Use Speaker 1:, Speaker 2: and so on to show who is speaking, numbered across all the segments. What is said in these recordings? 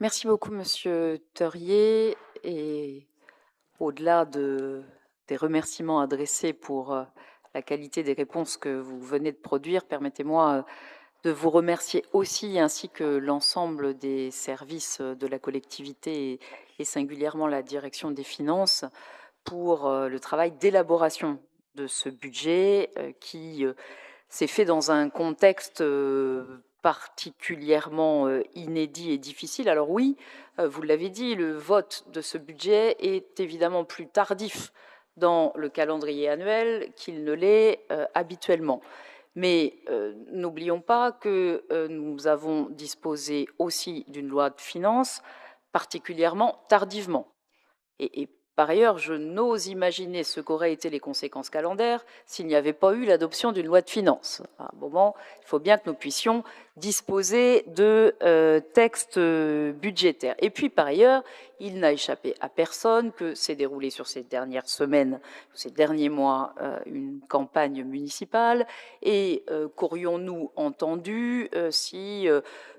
Speaker 1: Merci beaucoup, Monsieur Teurier. Et au-delà des remerciements adressés pour la qualité des réponses que vous venez de produire, permettez-moi de vous remercier aussi, ainsi que l'ensemble des services de la collectivité et singulièrement la direction des finances, pour le travail d'élaboration de ce budget qui s'est fait dans un contexte particulièrement inédit et difficile. Alors oui, vous l'avez dit, le vote de ce budget est évidemment plus tardif dans le calendrier annuel qu'il ne l'est habituellement. Mais n'oublions pas que nous avons disposé aussi d'une loi de finances particulièrement tardivement. Et par ailleurs, je n'ose imaginer ce qu'auraient été les conséquences calendaires s'il n'y avait pas eu l'adoption d'une loi de finances. À un moment, il faut bien que nous puissions disposer de textes budgétaires. Et puis, par ailleurs, il n'a échappé à personne que s'est déroulée sur ces dernières semaines, ces derniers mois, une campagne municipale. Et qu'aurions-nous entendu si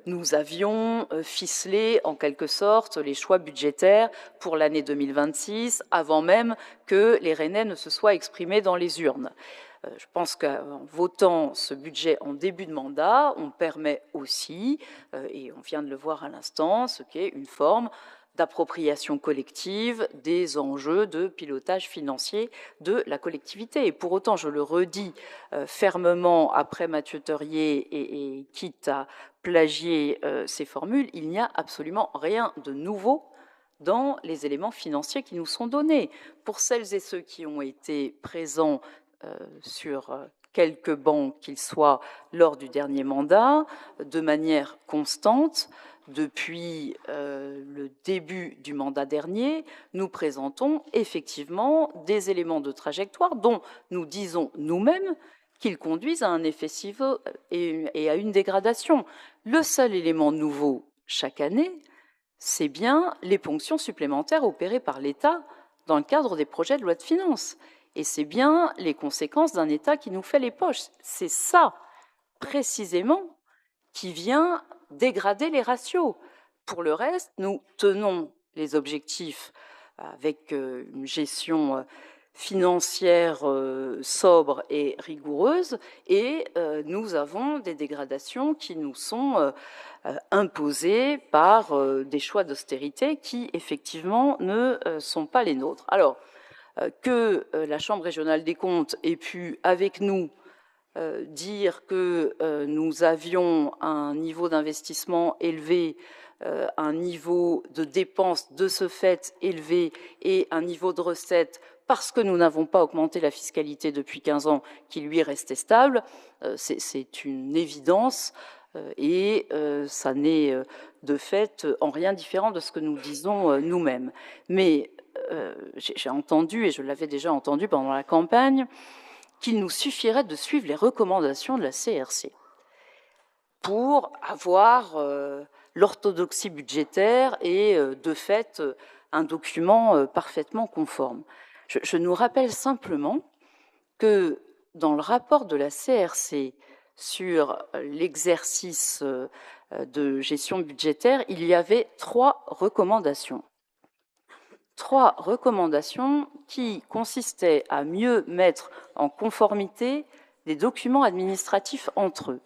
Speaker 1: nous avions ficelé, en quelque sorte, les choix budgétaires pour l'année 2026, avant même que les Rennais ne se soient exprimés dans les urnes. Je pense qu'en votant ce budget en début de mandat, on permet aussi, et on vient de le voir à l'instant, ce qu'est une forme d'appropriation collective des enjeux de pilotage financier de la collectivité. Et pour autant, je le redis fermement après Mathieu Teurier, et quitte à plagier ces formules, il n'y a absolument rien de nouveau dans les éléments financiers qui nous sont donnés. Pour celles et ceux qui ont été présents sur quelques bancs qu'ils soient lors du dernier mandat, de manière constante, depuis le début du mandat dernier, nous présentons effectivement des éléments de trajectoire dont nous disons nous-mêmes qu'ils conduisent à un effet ciseau et à une dégradation. Le seul élément nouveau chaque année, c'est bien les ponctions supplémentaires opérées par l'État dans le cadre des projets de loi de finances. Et c'est bien les conséquences d'un État qui nous fait les poches. C'est ça, précisément, qui vient dégrader les ratios. Pour le reste, nous tenons les objectifs avec une gestion financière sobre et rigoureuse, et nous avons des dégradations qui nous sont imposées par des choix d'austérité qui, effectivement, ne sont pas les nôtres. Alors, que la Chambre régionale des comptes ait pu, avec nous, dire que nous avions un niveau d'investissement élevé, un niveau de dépenses de ce fait élevé et un niveau de recettes parce que nous n'avons pas augmenté la fiscalité depuis 15 ans qui lui restait stable, c'est une évidence et ça n'est de fait en rien différent de ce que nous disons nous-mêmes. Mais j'ai entendu, et je l'avais déjà entendu pendant la campagne, qu'il nous suffirait de suivre les recommandations de la CRC pour avoir l'orthodoxie budgétaire et, de fait, un document parfaitement conforme. Je nous rappelle simplement que dans le rapport de la CRC sur l'exercice de gestion budgétaire, il y avait 3 recommandations. 3 recommandations qui consistaient à mieux mettre en conformité les documents administratifs entre eux.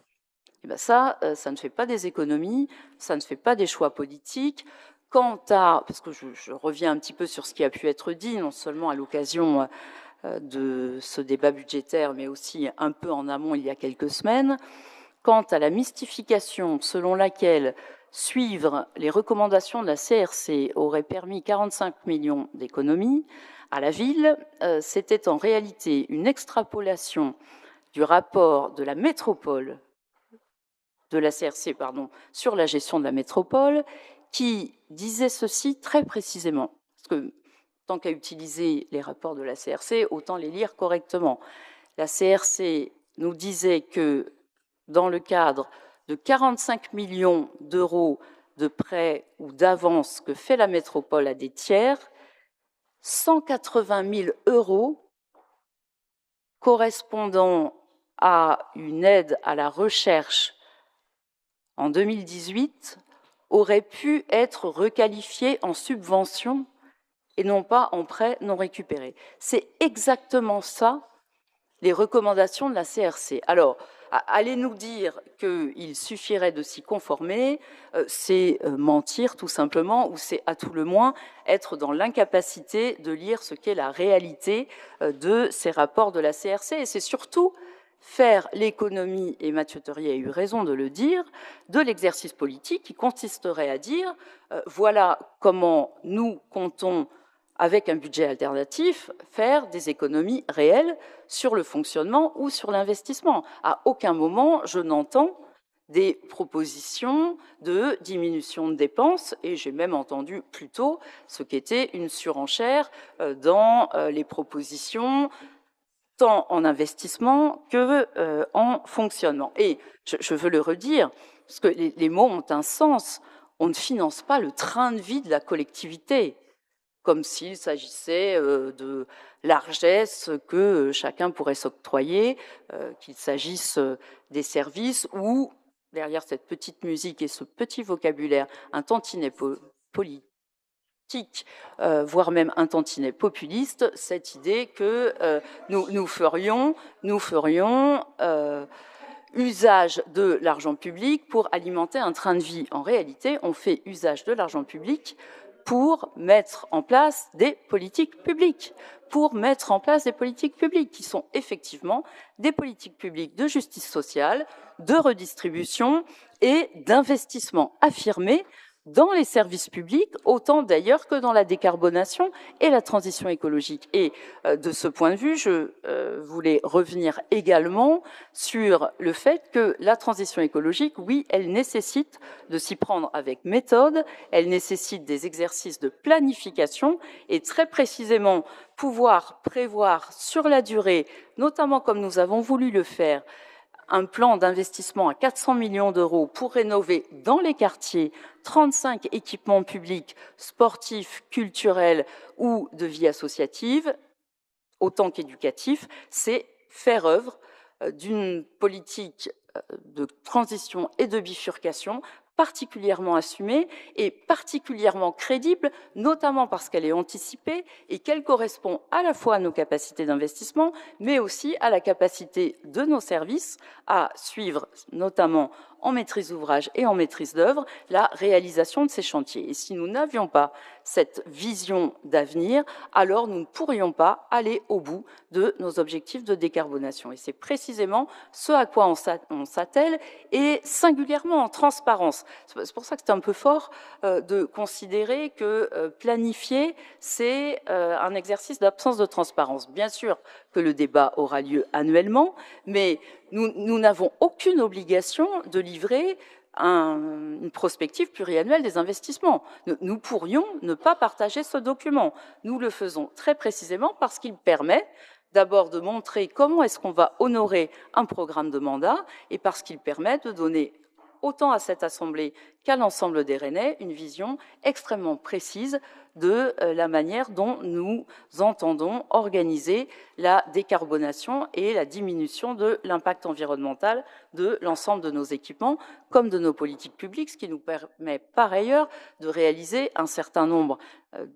Speaker 1: Et bien ça ne fait pas des économies, ça ne fait pas des choix politiques. Quant à, parce que je reviens un petit peu sur ce qui a pu être dit, non seulement à l'occasion de ce débat budgétaire, mais aussi un peu en amont il y a quelques semaines, quant à la mystification selon laquelle suivre les recommandations de la CRC aurait permis 45 millions d'économies à la ville, c'était en réalité une extrapolation du rapport de la métropole, de la CRC, pardon, sur la gestion de la métropole, qui disait ceci très précisément. Parce que tant qu'à utiliser les rapports de la CRC, autant les lire correctement. La CRC nous disait que dans le cadre de 45 millions d'euros de prêts ou d'avances que fait la métropole à des tiers, 180 000 euros correspondant à une aide à la recherche en 2018 aurait pu être requalifié en subvention et non pas en prêt non récupéré. C'est exactement ça, les recommandations de la CRC. Alors, allez nous dire qu'il suffirait de s'y conformer, c'est mentir tout simplement, ou c'est à tout le moins être dans l'incapacité de lire ce qu'est la réalité de ces rapports de la CRC. Et c'est surtout faire l'économie, et Mathieu Therrier a eu raison de le dire, de l'exercice politique qui consisterait à dire voilà comment nous comptons, avec un budget alternatif, faire des économies réelles sur le fonctionnement ou sur l'investissement. À aucun moment, je n'entends des propositions de diminution de dépenses, et j'ai même entendu plutôt ce qu'était une surenchère dans les propositions tant en investissement que en fonctionnement. Et je veux le redire, parce que les mots ont un sens. On ne finance pas le train de vie de la collectivité, comme s'il s'agissait de largesses que chacun pourrait s'octroyer, qu'il s'agisse des services ou, derrière cette petite musique et ce petit vocabulaire, un tantinet politique, voire même un tantinet populiste, cette idée que nous ferions usage de l'argent public pour alimenter un train de vie. En réalité, on fait usage de l'argent public pour mettre en place des politiques publiques, qui sont effectivement des politiques publiques de justice sociale, de redistribution et d'investissement affirmé dans les services publics, autant d'ailleurs que dans la décarbonation et la transition écologique. Et de ce point de vue, je voulais revenir également sur le fait que la transition écologique, oui, elle nécessite de s'y prendre avec méthode, elle nécessite des exercices de planification et très précisément pouvoir prévoir sur la durée, notamment comme nous avons voulu le faire, un plan d'investissement à 400 millions d'euros pour rénover dans les quartiers 35 équipements publics, sportifs, culturels ou de vie associative, autant qu'éducatifs, c'est faire œuvre d'une politique de transition et de bifurcation particulièrement assumée et particulièrement crédible, notamment parce qu'elle est anticipée et qu'elle correspond à la fois à nos capacités d'investissement, mais aussi à la capacité de nos services à suivre, notamment en maîtrise d'ouvrage et en maîtrise d'œuvre, la réalisation de ces chantiers. Et si nous n'avions pas cette vision d'avenir, alors nous ne pourrions pas aller au bout de nos objectifs de décarbonation. Et c'est précisément ce à quoi on s'attelle, et singulièrement en transparence. C'est pour ça que c'est un peu fort de considérer que planifier, c'est un exercice d'absence de transparence. Bien sûr que le débat aura lieu annuellement, mais nous n'avons aucune obligation de livrer une prospective pluriannuelle des investissements. Nous pourrions ne pas partager ce document. Nous le faisons très précisément parce qu'il permet d'abord de montrer comment est-ce qu'on va honorer un programme de mandat, et parce qu'il permet de donner autant à cette Assemblée qu'à l'ensemble des Rennais une vision extrêmement précise de la manière dont nous entendons organiser la décarbonation et la diminution de l'impact environnemental de l'ensemble de nos équipements comme de nos politiques publiques, ce qui nous permet par ailleurs de réaliser un certain nombre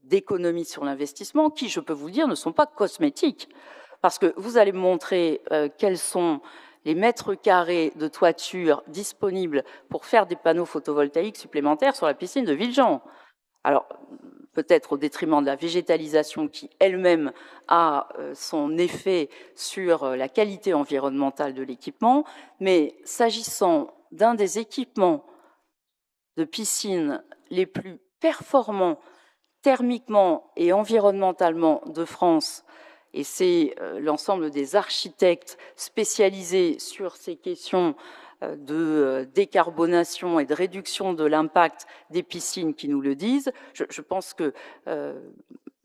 Speaker 1: d'économies sur l'investissement qui, je peux vous le dire, ne sont pas cosmétiques. Parce que vous allez me montrer quels sont les mètres carrés de toiture disponibles pour faire des panneaux photovoltaïques supplémentaires sur la piscine de Villejean. Alors, peut-être au détriment de la végétalisation qui elle-même a son effet sur la qualité environnementale de l'équipement, mais s'agissant d'un des équipements de piscine les plus performants thermiquement et environnementalement de France, et c'est l'ensemble des architectes spécialisés sur ces questions de décarbonation et de réduction de l'impact des piscines qui nous le disent. Je pense que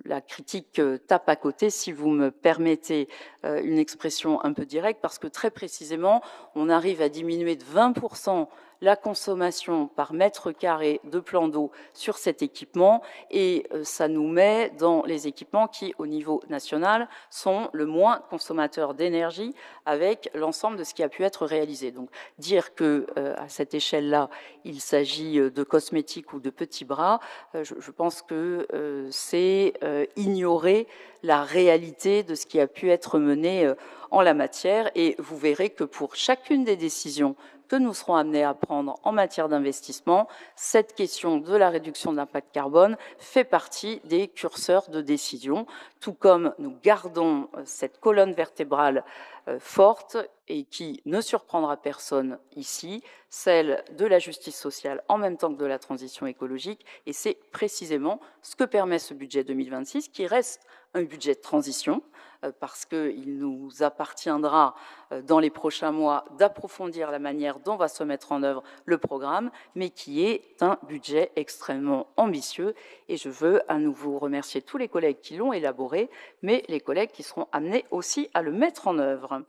Speaker 1: la critique tape à côté, si vous me permettez une expression un peu directe, parce que très précisément, on arrive à diminuer de 20% la consommation par mètre carré de plan d'eau sur cet équipement et ça nous met dans les équipements qui, au niveau national, sont le moins consommateurs d'énergie avec l'ensemble de ce qui a pu être réalisé. Donc dire que à cette échelle-là, il s'agit de cosmétiques ou de petits bras, je pense que c'est ignorer la réalité de ce qui a pu être mené en la matière, et vous verrez que pour chacune des décisions que nous serons amenés à prendre en matière d'investissement, cette question de la réduction de l'impact carbone fait partie des curseurs de décision, tout comme nous gardons cette colonne vertébrale forte et qui ne surprendra personne ici, celle de la justice sociale en même temps que de la transition écologique, et c'est précisément ce que permet ce budget 2026, qui reste un budget de transition, parce qu'il nous appartiendra dans les prochains mois d'approfondir la manière dont va se mettre en œuvre le programme, mais qui est un budget extrêmement ambitieux. Et je veux à nouveau remercier tous les collègues qui l'ont élaboré, mais les collègues qui seront amenés aussi à le mettre en œuvre.